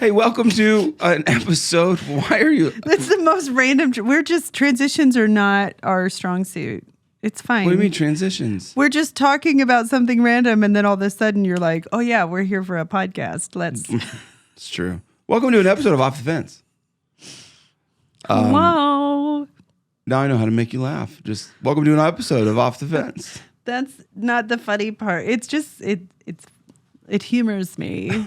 Hey, welcome to an episode. Why are you? That's the most random. We're just, transitions are not our strong suit. It's fine. What do you mean transitions? We're just talking about something random, and then all of a sudden you're like, oh yeah, we're here for a podcast. Let's. It's true. Welcome to an episode of Off the Fence. Whoa. Now I know how to make you laugh. Just welcome to an episode of Off the Fence. That's not the funny part. It's just, it humors me.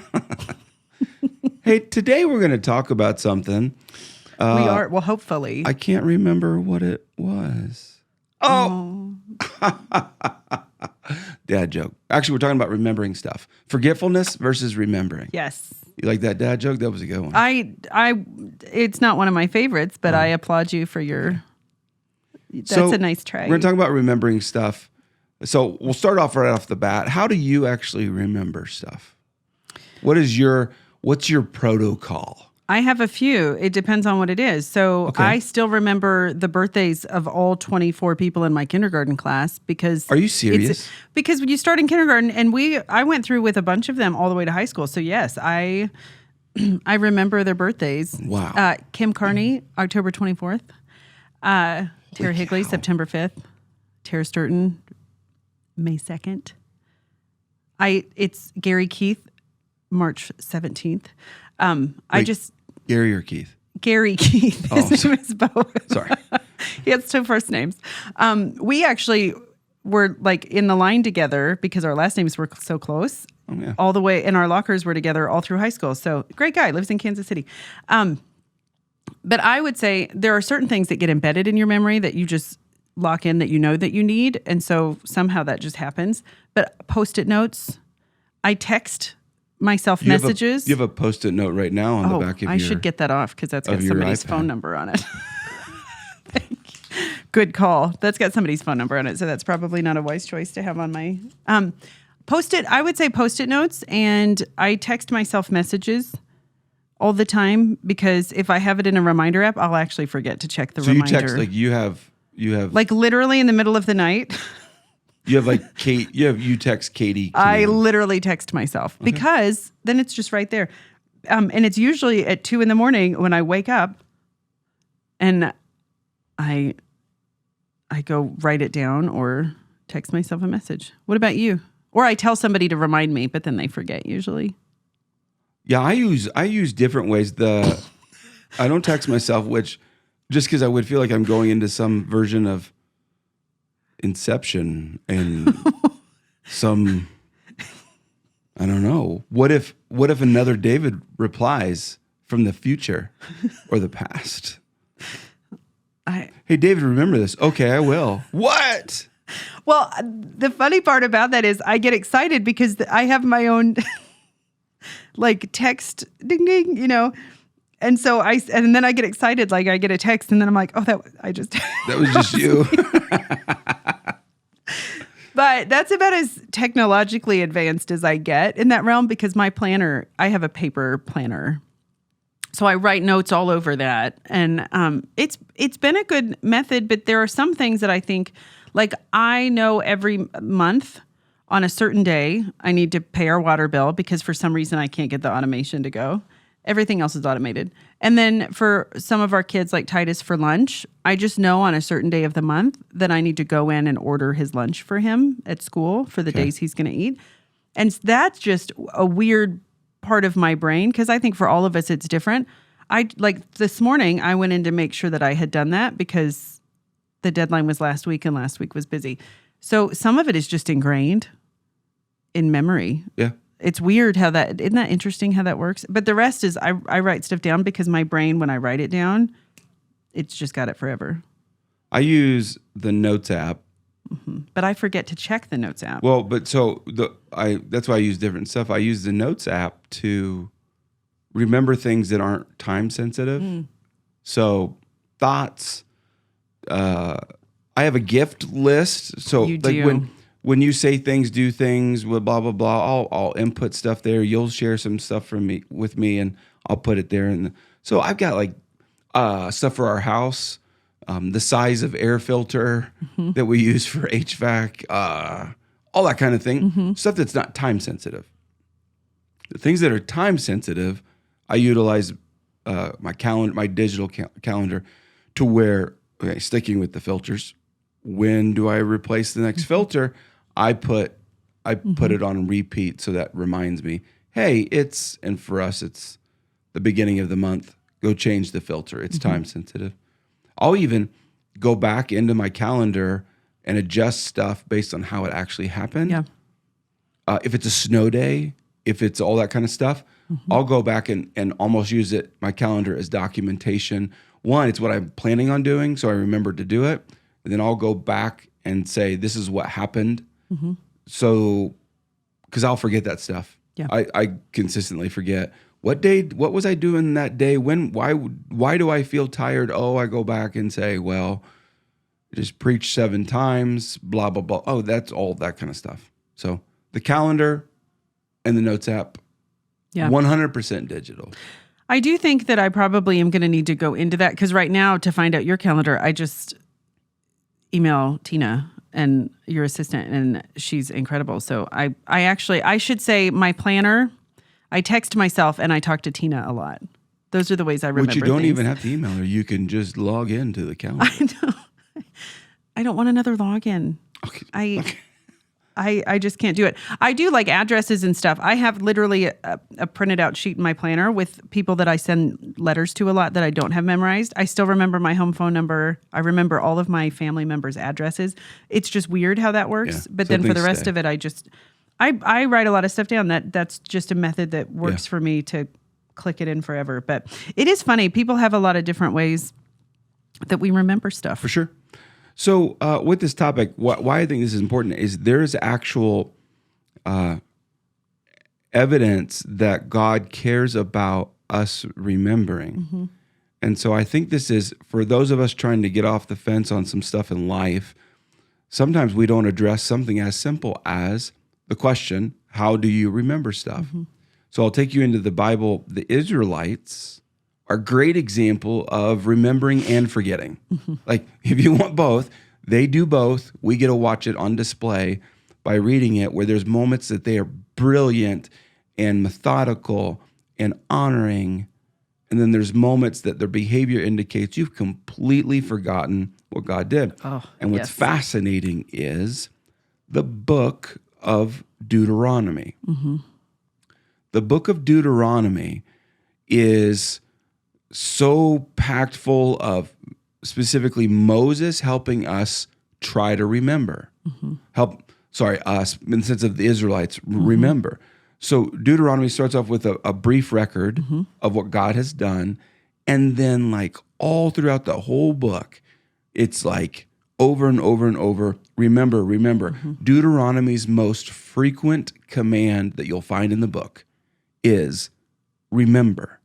Hey, today we're going to talk about something. We are, well, hopefully. I can't remember what it was. Oh. Dad joke. Actually, we're talking about remembering stuff. Forgetfulness versus remembering. Yes. You like that dad joke? That was a good one. It's not one of my favorites, but I applaud you for your, that's a nice try. We're going to talk about remembering stuff. So we'll start off right off the bat. How do you actually remember stuff? What's your protocol? I have a few. It depends on what it is. So Okay. I still remember the birthdays of all 24 people in my kindergarten class because... Are you serious? Because when you start in kindergarten, and I went through with a bunch of them all the way to high school. So yes, I remember their birthdays. Wow. Kim Carney, October 24th. Tara Higley, cow. September 5th. Tara Sturton, May 2nd. It's Gary Keith, March 17th. Gary or Keith? Gary Keith. His name is both. Sorry. He has two first names. We actually were like in the line together because our last names were so close. Oh, yeah. All the way, and our lockers were together all through high school. So great guy, lives in Kansas City. But I would say there are certain things that get embedded in your memory that you just lock in that you know that you need. And so somehow that just happens. But Post-it notes, I text myself messages. You have a Post-it note right now on the back of your... I should get that off because that's got your somebody's iPad. phone number on it. Thank you. Good call. That's got somebody's phone number on it, so that's probably not a wise choice to have on my Post-it. I would say Post-it notes, and I text myself messages all the time because if I have it in a reminder app, I'll actually forget to check the reminder. So you text like you have like literally in the middle of the night. You have like Kate. You text Katy. I literally text myself because then it's just right there. And it's usually at 2 a.m. when I wake up and I go write it down or text myself a message. What about you? Or I tell somebody to remind me, but then they forget usually. Yeah, I use different ways. I don't text myself, which just because I would feel like I'm going into some version of Inception and some, I don't know. What if another David replies from the future or the past? Hey, David, remember this. Okay, I will. What? Well, the funny part about that is I get excited because I have my own like text ding ding, And so and then I get excited, like I get a text and then I'm like, oh, that was just you. But that's about as technologically advanced as I get in that realm because my planner, I have a paper planner. So I write notes all over that. And it's been a good method, but there are some things that I think, like I know every month on a certain day, I need to pay our water bill because for some reason I can't get the automation to go. Everything else is automated. And then for some of our kids, like Titus for lunch, I just know on a certain day of the month that I need to go in and order his lunch for him at school for the days he's going to eat. And that's just a weird part of my brain because I think for all of us, it's different. Like this morning, I went in to make sure that I had done that because the deadline was last week and last week was busy. So some of it is just ingrained in memory. Yeah. It's weird isn't that interesting how that works? But the rest is I write stuff down because my brain, when I write it down, it's just got it forever. I use the Notes app. Mm-hmm. But I forget to check the Notes app. Well, but that's why I use different stuff. I use the Notes app to remember things that aren't time sensitive. So thoughts, I have a gift list. So You like do. when you say things, do things, with blah blah blah, I'll input stuff there. You'll share some stuff with me, and I'll put it there. And so I've got like stuff for our house, the size of air filter that we use for HVAC, all that kind of thing. Stuff that's not time sensitive. The things that are time sensitive, I utilize my digital calendar to where, okay, sticking with the filters, when do I replace the next filter? I put it on repeat, so that reminds me, hey, and for us, it's the beginning of the month. Go change the filter. It's time sensitive. I'll even go back into my calendar and adjust stuff based on how it actually happened. Yeah. If it's a snow day, if it's all that kind of stuff, I'll go back and almost use my calendar as documentation. One, it's what I'm planning on doing, so I remember to do it. And then I'll go back and say, this is what happened. So, because I'll forget that stuff. Yeah. I consistently forget. What was I doing that day? Why do I feel tired? Oh, I go back and say, well, I just preached 7 times, blah, blah, blah. Oh, that's all that kind of stuff. So the calendar and the notes app, 100% digital. I do think that I probably am going to need to go into that, because right now, to find out your calendar, I just email Tina and your assistant, and she's incredible. So I should say my planner, I text myself and I talk to Tina a lot. Those are the ways I remember Which you don't things. even have to email her. You can just log into the calendar. I know. I don't want another login. Okay. I just can't do it. I do like addresses and stuff. I have literally a printed out sheet in my planner with people that I send letters to a lot that I don't have memorized. I still remember my home phone number. I remember all of my family members' addresses. It's just weird how that works. Yeah, but then for the rest of it, I write a lot of stuff down. That's just a method that works for me to click it in forever. But it is funny. People have a lot of different ways that we remember stuff. For sure. So with this topic, why I think this is important is there's actual evidence that God cares about us remembering. And so I think this is, for those of us trying to get off the fence on some stuff in life, sometimes we don't address something as simple as the question, how do you remember stuff? So I'll take you into the Bible. The Israelites are a great example of remembering and forgetting. Like, if you want both, they do both. We get to watch it on display by reading it, where there's moments that they are brilliant and methodical and honoring. And then there's moments that their behavior indicates you've completely forgotten what God did. And what's fascinating is the book of Deuteronomy. The book of Deuteronomy is so packed full of specifically Moses helping us try to remember. Us, in the sense of the Israelites, remember. So Deuteronomy starts off with a brief record of what God has done. And then, like, all throughout the whole book, it's like over and over and over, remember. Deuteronomy's most frequent command that you'll find in the book is remember.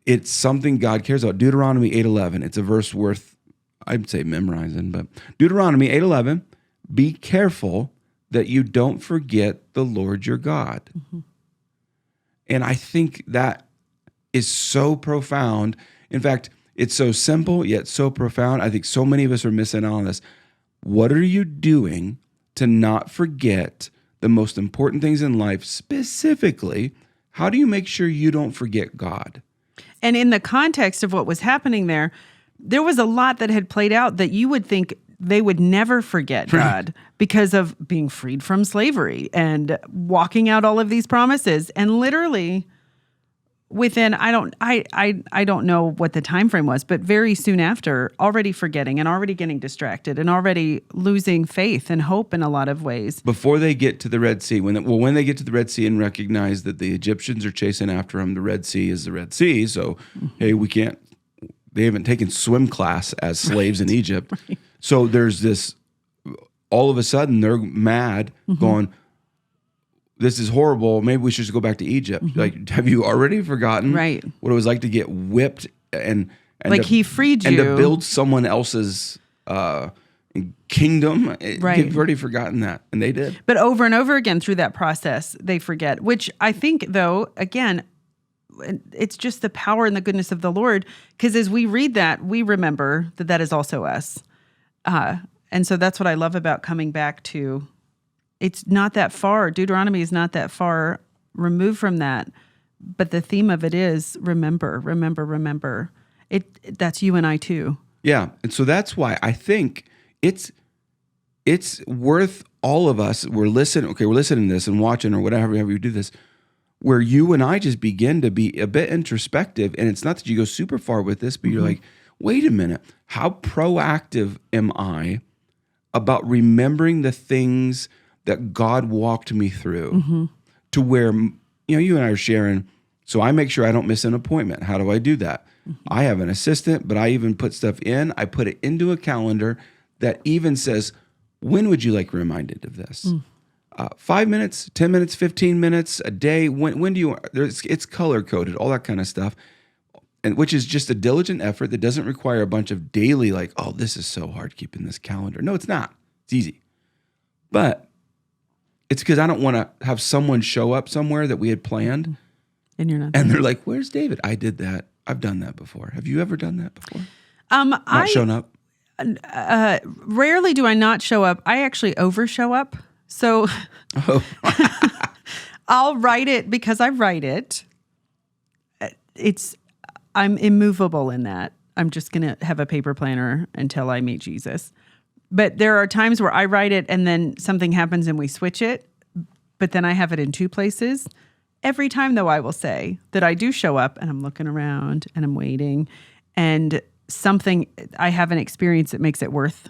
It's something God cares about. Deuteronomy 8:11. It's a verse worth, I'd say, memorizing. But Deuteronomy 8:11, be careful that you don't forget the Lord your God. And I think that is so profound. In fact, it's so simple, yet so profound. I think so many of us are missing out on this. What are you doing to not forget the most important things in life? Specifically, how do you make sure you don't forget God? And in the context of what was happening there was a lot that had played out that you would think they would never forget God because of being freed from slavery and walking out all of these promises. And literally within, I don't know what the time frame was, but very soon after, already forgetting and already getting distracted and already losing faith and hope in a lot of ways. Before they get to the Red Sea, when they get to the Red Sea and recognize that the Egyptians are chasing after them, the Red Sea is the Red Sea. So, hey, they haven't taken swim class as slaves in Egypt. So there's this, all of a sudden they're mad, going, this is horrible. Maybe we should just go back to Egypt. Like, have you already forgotten what it was like to get whipped and like he freed you and to build someone else's kingdom? You've already forgotten that, and they did. But over and over again through that process, they forget. Which I think, though, again, it's just the power and the goodness of the Lord. Because as we read that, we remember that is also us, and so that's what I love about coming back to. It's not that far. Deuteronomy is not that far removed from that. But the theme of it is remember, remember, remember. That's you and I too. Yeah. And so that's why I think it's worth all of us. We're listening to this and watching or whatever, however you do this, where you and I just begin to be a bit introspective. And it's not that you go super far with this, but you're like, wait a minute, how proactive am I about remembering the things that God walked me through to where, you and I are sharing. So I make sure I don't miss an appointment. How do I do that? I have an assistant, but I even put stuff in. I put it into a calendar that even says, when would you like reminded of this? 5 minutes, 10 minutes, 15 minutes, a day. When do you? It's color coded, all that kind of stuff, and which is just a diligent effort that doesn't require a bunch of daily like, oh, this is so hard keeping this calendar. No, it's not. It's easy, but it's because I don't want to have someone show up somewhere that we had planned, and you're not. And they're like, "Where's David?" I did that. I've done that before. Have you ever done that before? Not shown up. Rarely do I not show up. I actually over show up. So I'll write it because I write it. I'm immovable in that. I'm just going to have a paper planner until I meet Jesus. But there are times where I write it and then something happens and we switch it. But then I have it in two places. Every time, though, I will say that I do show up and I'm looking around and I'm waiting and I have an experience that makes it worth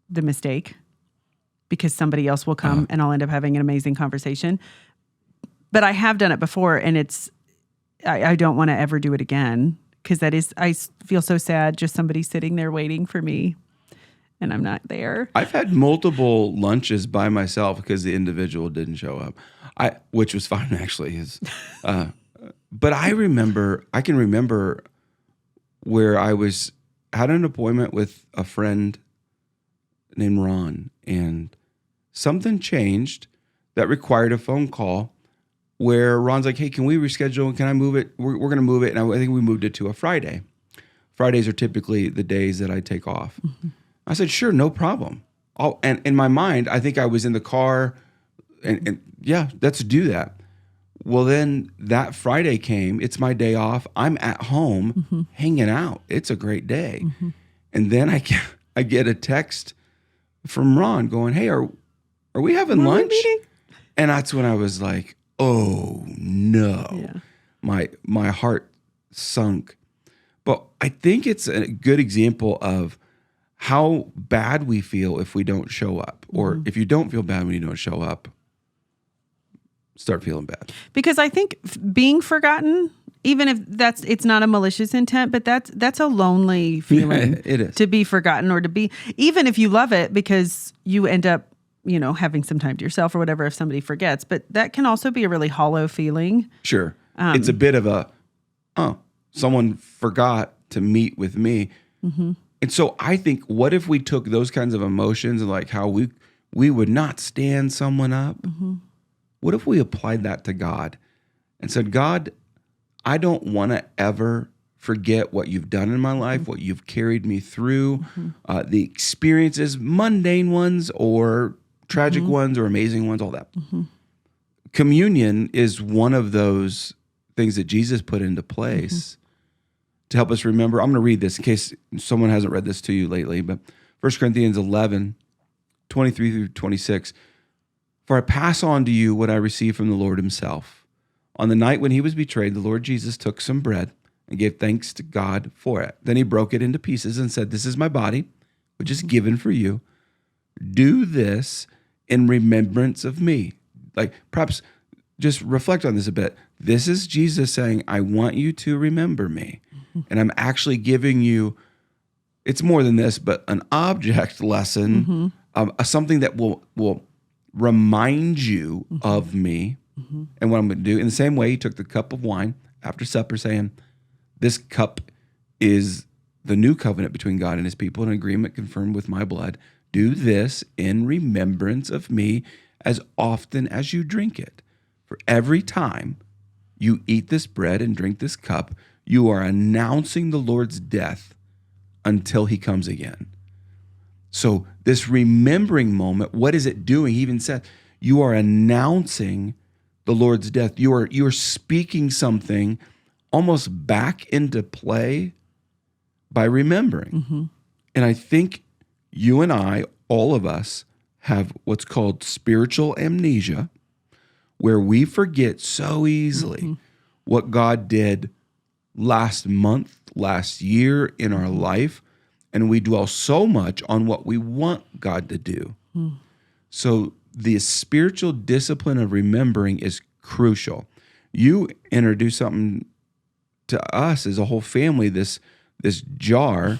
the mistake because somebody else will come and I'll end up having an amazing conversation. But I have done it before and I don't want to ever do it again because I feel so sad just somebody sitting there waiting for me and I'm not there. I've had multiple lunches by myself because the individual didn't show up, which was fine actually. But I can remember where I had an appointment with a friend named Ron, and something changed that required a phone call where Ron's like, hey, can we reschedule? Can I move it? We're going to move it. And I think we moved it to a Friday. Fridays are typically the days that I take off. Mm-hmm. I said, sure, no problem. And in my mind, I think I was in the car and yeah, let's do that. Well, then that Friday came. It's my day off. I'm at home hanging out. It's a great day. Mm-hmm. And then I get a text from Ron going, hey, are we having lunch? And that's when I was like, oh no. Yeah. My heart sunk. But I think it's a good example of how bad we feel if we don't show up, or if you don't feel bad when you don't show up, start feeling bad. Because I think being forgotten, even if it's not a malicious intent, but that's a lonely feeling. Yeah, it is. To be forgotten or to be, even if you love it because you end up, having some time to yourself or whatever if somebody forgets, but that can also be a really hollow feeling. Sure. It's a bit of someone forgot to meet with me. Mm-hmm. And so I think, what if we took those kinds of emotions and like how we would not stand someone up? Mm-hmm. What if we applied that to God and said, God, I don't want to ever forget what you've done in my life, what you've carried me through, the experiences, mundane ones or tragic ones or amazing ones, all that. Mm-hmm. Communion is one of those things that Jesus put into place to help us remember. I'm going to read this in case someone hasn't read this to you lately, but 1 Corinthians 11, 23 through 26. For I pass on to you what I received from the Lord himself. On the night when he was betrayed, the Lord Jesus took some bread and gave thanks to God for it. Then he broke it into pieces and said, this is my body, which is given for you. Do this in remembrance of me. Like, perhaps just reflect on this a bit. This is Jesus saying, I want you to remember me. And I'm actually giving you, it's more than this, but an object lesson, something that will remind you of me and what I'm going to do. In the same way, he took the cup of wine after supper saying, this cup is the new covenant between God and his people, an agreement confirmed with my blood. Do this in remembrance of me as often as you drink it. For every time you eat this bread and drink this cup, you are announcing the Lord's death until he comes again. So this remembering moment, what is it doing? He even said, you are announcing the Lord's death. You're speaking something almost back into play by remembering. And I think you and I, all of us, have what's called spiritual amnesia, where we forget so easily what God did last month, last year in our life, and we dwell so much on what we want God to do. So the spiritual discipline of remembering is crucial. You introduced something to us as a whole family, this jar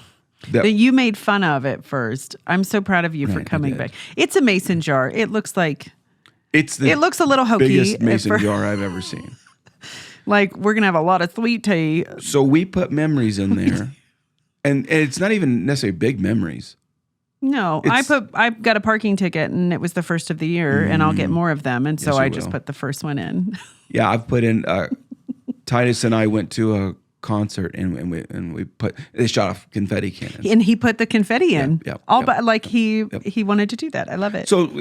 that you made fun of at first. I'm so proud of you for coming back. It's a mason jar. It looks like it looks a little hokey. Biggest mason jar I've ever seen. Like we're gonna have a lot of sweet tea. So we put memories in there, and it's not even necessarily big memories. No, I got a parking ticket, and it was the first of the year, and I'll get more of them, and so I just put the first one in. Yeah, I've put in. Titus and I went to a concert, and they shot off confetti cannons, and he put the confetti in. But like he wanted to do that. I love it. So,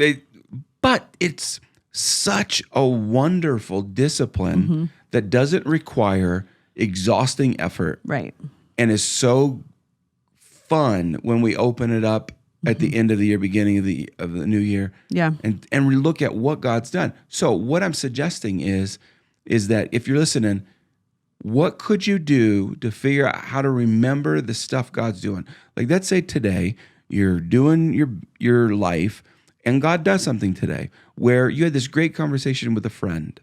but it's such a wonderful discipline that doesn't require exhausting effort, right? And is so fun when we open it up at the end of the year, beginning of the new year. Yeah. And we look at what God's done. So what I'm suggesting is that if you're listening, what could you do to figure out how to remember the stuff God's doing? Like, let's say today you're doing your life and God does something today where you had this great conversation with a friend,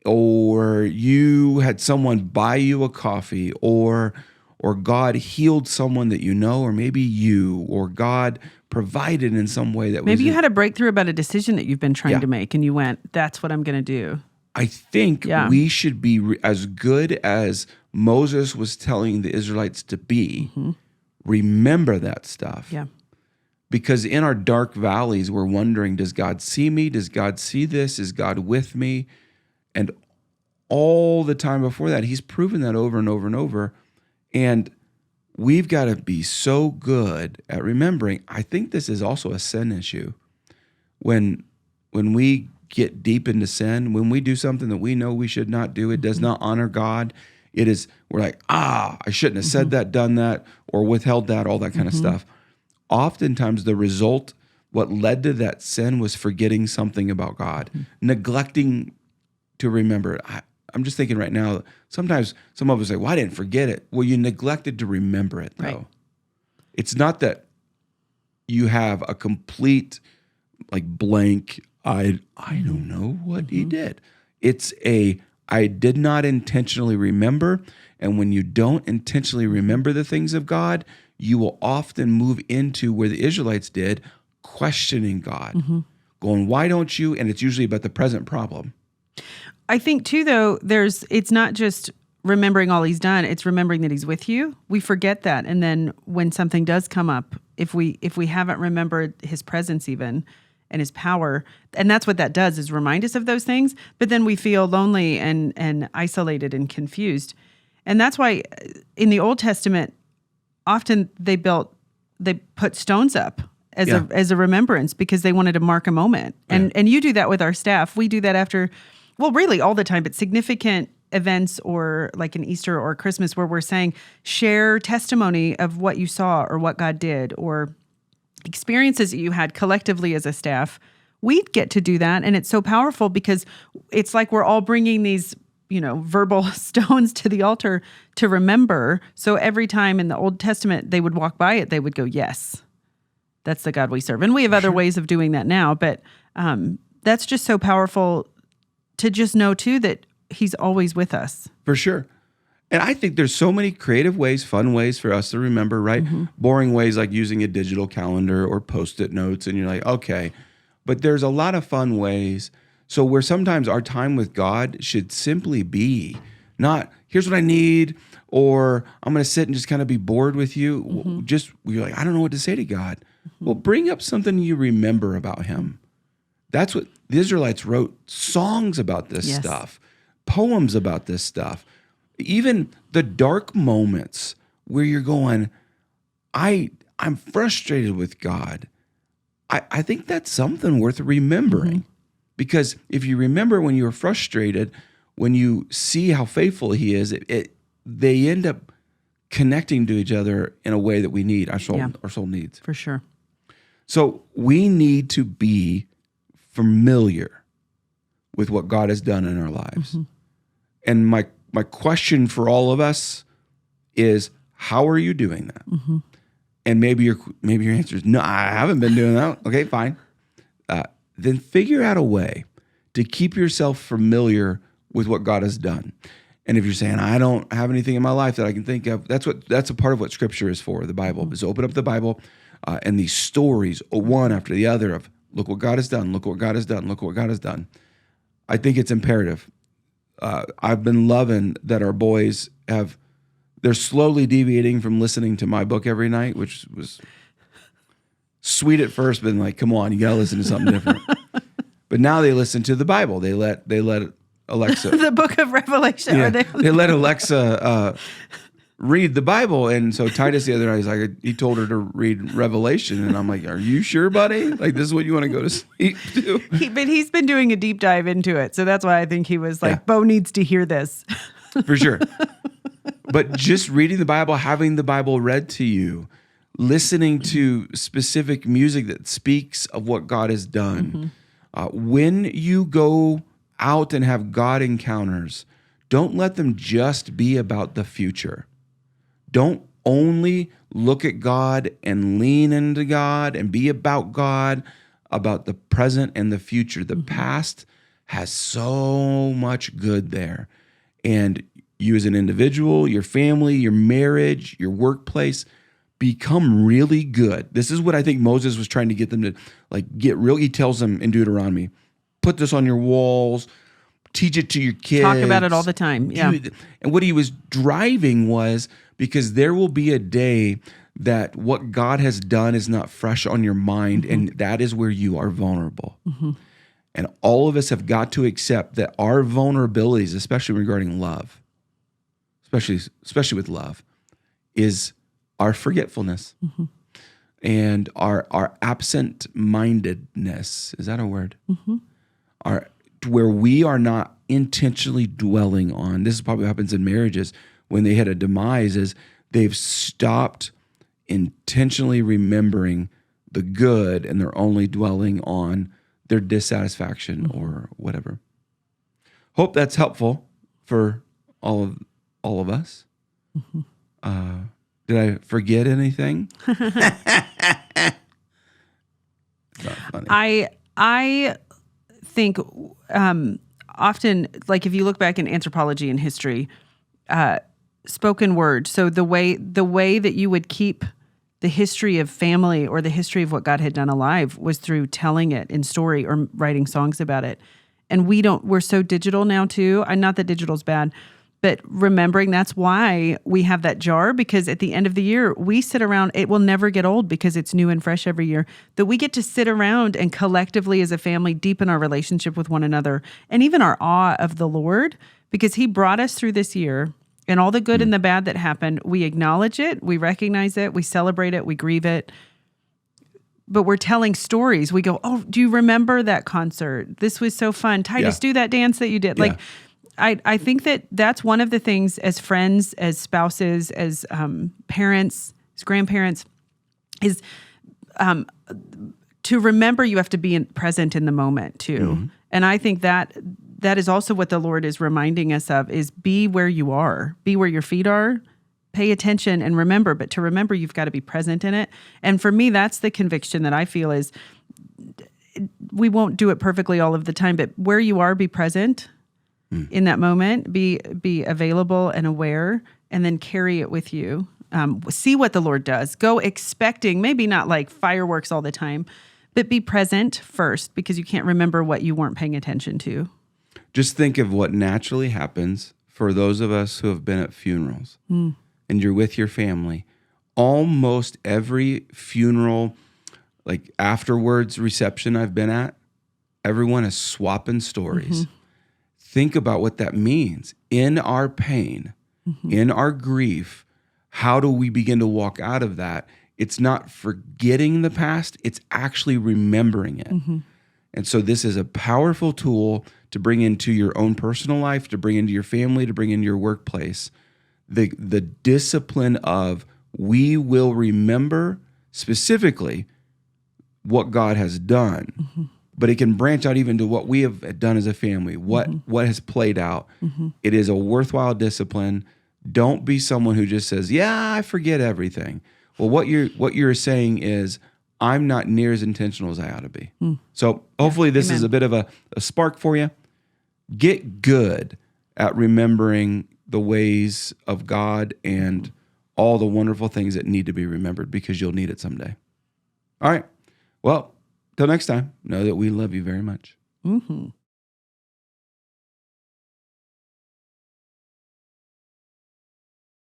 or you had someone buy you a coffee, or God healed someone that you know, or maybe you, or God provided in some way that maybe you had a breakthrough about a decision that you've been trying to make, and you went, "That's what I'm going to do." I think we should be as good as Moses was telling the Israelites to be. Remember that stuff. Yeah. Because in our dark valleys, we're wondering, does God see me? Does God see this? Is God with me? And all the time before that, he's proven that over and over and over. And we've got to be so good at remembering. I think this is also a sin issue. When we get deep into sin, when we do something that we know we should not do, it does not honor God. We're like, I shouldn't have said that, done that, or withheld that, all that kind of stuff. Oftentimes the result, what led to that sin, was forgetting something about God, neglecting to remember. I'm just thinking right now, sometimes some of us say, well, I didn't forget it. Well, you neglected to remember it, though. Right. It's not that you have a complete, blank, I don't know what he did. It's I did not intentionally remember. And when you don't intentionally remember the things of God, you will often move into where the Israelites did, questioning God, going, why don't you? And it's usually about the present problem. I think too, though, it's not just remembering all he's done, it's remembering that he's with you. We forget that. And then when something does come up, if we haven't remembered his presence even and his power, and that's what that does, is remind us of those things, but then we feel lonely and isolated and confused. And that's why in the Old Testament, often they put stones up as a remembrance, because they wanted to mark a moment. And you do that with our staff. We do that after, well, really all the time, but significant events, or like an Easter or Christmas, where we're saying, share testimony of what you saw or what God did, or experiences that you had collectively as a staff. We get to do that. And it's so powerful, because it's like we're all bringing these, verbal stones to the altar to remember. So every time in the Old Testament they would walk by it, they would go, yes, that's the God we serve. And we have other ways of doing that now, but that's just so powerful to just know too that he's always with us. For sure. And I think there's so many creative ways, fun ways for us to remember, right? Boring ways like using a digital calendar or Post-it notes, and you're like, okay. But there's a lot of fun ways. So where sometimes our time with God should simply be not, here's what I need, or I'm going to sit and just kind of be bored with you. You're like, I don't know what to say to God. Well, bring up something you remember about him. That's what the Israelites wrote, songs about this stuff, poems about this stuff. Even the dark moments where you're going, I'm frustrated with God. I think that's something worth remembering. Because if you remember when you were frustrated, when you see how faithful he is, they end up connecting to each other in a way that we need, our soul needs. For sure. So we need to be familiar with what God has done in our lives. Mm-hmm. And my question for all of us is, how are you doing that? Mm-hmm. And maybe your answer is, no, I haven't been doing that. Okay, fine. Then figure out a way to keep yourself familiar with what God has done. And if you're saying, I don't have anything in my life that I can think of, that's a part of what Scripture is for, the Bible, mm-hmm. is open up the Bible and these stories, one after the other of, look what God has done, look what God has done, look what God has done. I think it's imperative. I've been loving that our boys they're slowly deviating from listening to my book every night, which was sweet at first, but like, come on, you got to listen to something different. But now they listen to the Bible. They let Alexa, the book of Revelation. Yeah, they let Alexa read the Bible. And so Titus the other night, he told her to read Revelation. And I'm like, are you sure, buddy? Like, this is what you want to go to sleep to? But he's been doing a deep dive into it. So that's why I think he was like, Bo needs to hear this. For sure. But just reading the Bible, having the Bible read to you, listening to specific music that speaks of what God has done. Mm-hmm. When you go out and have God encounters, don't let them just be about the future. Don't only look at God and lean into God and be about God, about the present and the future. The past has so much good there. And you as an individual, your family, your marriage, your workplace, become really good. This is what I think Moses was trying to get them to get real. He tells them in Deuteronomy, put this on your walls, teach it to your kids. Talk about it all the time. Yeah. And what he was driving was, because there will be a day that what God has done is not fresh on your mind, mm-hmm. and that is where you are vulnerable. Mm-hmm. And all of us have got to accept that our vulnerabilities, especially regarding love, especially with love, is our forgetfulness, mm-hmm. and our absent-mindedness. Is that a word? Mm-hmm. Where we are not intentionally dwelling on. This is probably what happens in marriages when they hit a demise, is they've stopped intentionally remembering the good, and they're only dwelling on their dissatisfaction, mm-hmm. or whatever. Hope that's helpful for all of us. Mm-hmm. Did I forget anything? Not funny. I think often, like if you look back in anthropology and history, spoken word. So the way that you would keep the history of family or the history of what God had done alive was through telling it in story or writing songs about it. And we're so digital now too. Not that digital's bad, but remembering that's why we have that jar, because at the end of the year, we sit around, it will never get old because it's new and fresh every year, that we get to sit around and collectively as a family deepen our relationship with one another and even our awe of the Lord, because he brought us through this year. And all the good and the bad that happened, we acknowledge it, we recognize it, we celebrate it, we grieve it. But we're telling stories. We go, oh, do you remember that concert? This was so fun. Titus, do that dance that you did. Yeah. I think that's one of the things as friends, as spouses, as parents, as grandparents, is to remember you have to be present in the moment too. Mm-hmm. And I think that is also what the Lord is reminding us of, is be where you are, be where your feet are, pay attention and remember. But to remember, you've got to be present in it. And for me, that's the conviction that I feel is we won't do it perfectly all of the time, but where you are, be present in that moment, be available and aware, and then carry it with you. See what the Lord does. Go expecting, maybe not like fireworks all the time, but be present first, because you can't remember what you weren't paying attention to. Just think of what naturally happens for those of us who have been at funerals and you're with your family. Almost every funeral, like afterwards reception I've been at, everyone is swapping stories. Mm-hmm. Think about what that means. In our pain, mm-hmm. in our grief, how do we begin to walk out of that? It's not forgetting the past, it's actually remembering it. Mm-hmm. And so this is a powerful tool to bring into your own personal life, to bring into your family, to bring into your workplace. The discipline of we will remember specifically what God has done, but it can branch out even to what we have done as a family, what has played out. It is a worthwhile discipline. Don't be someone who just says, "Yeah, I forget everything." Well, what you're saying is, I'm not near as intentional as I ought to be. So hopefully this is a bit of a spark for you. Get good at remembering the ways of God and all the wonderful things that need to be remembered, because you'll need it someday. All right. Well, till next time, know that we love you very much. Mm-hmm.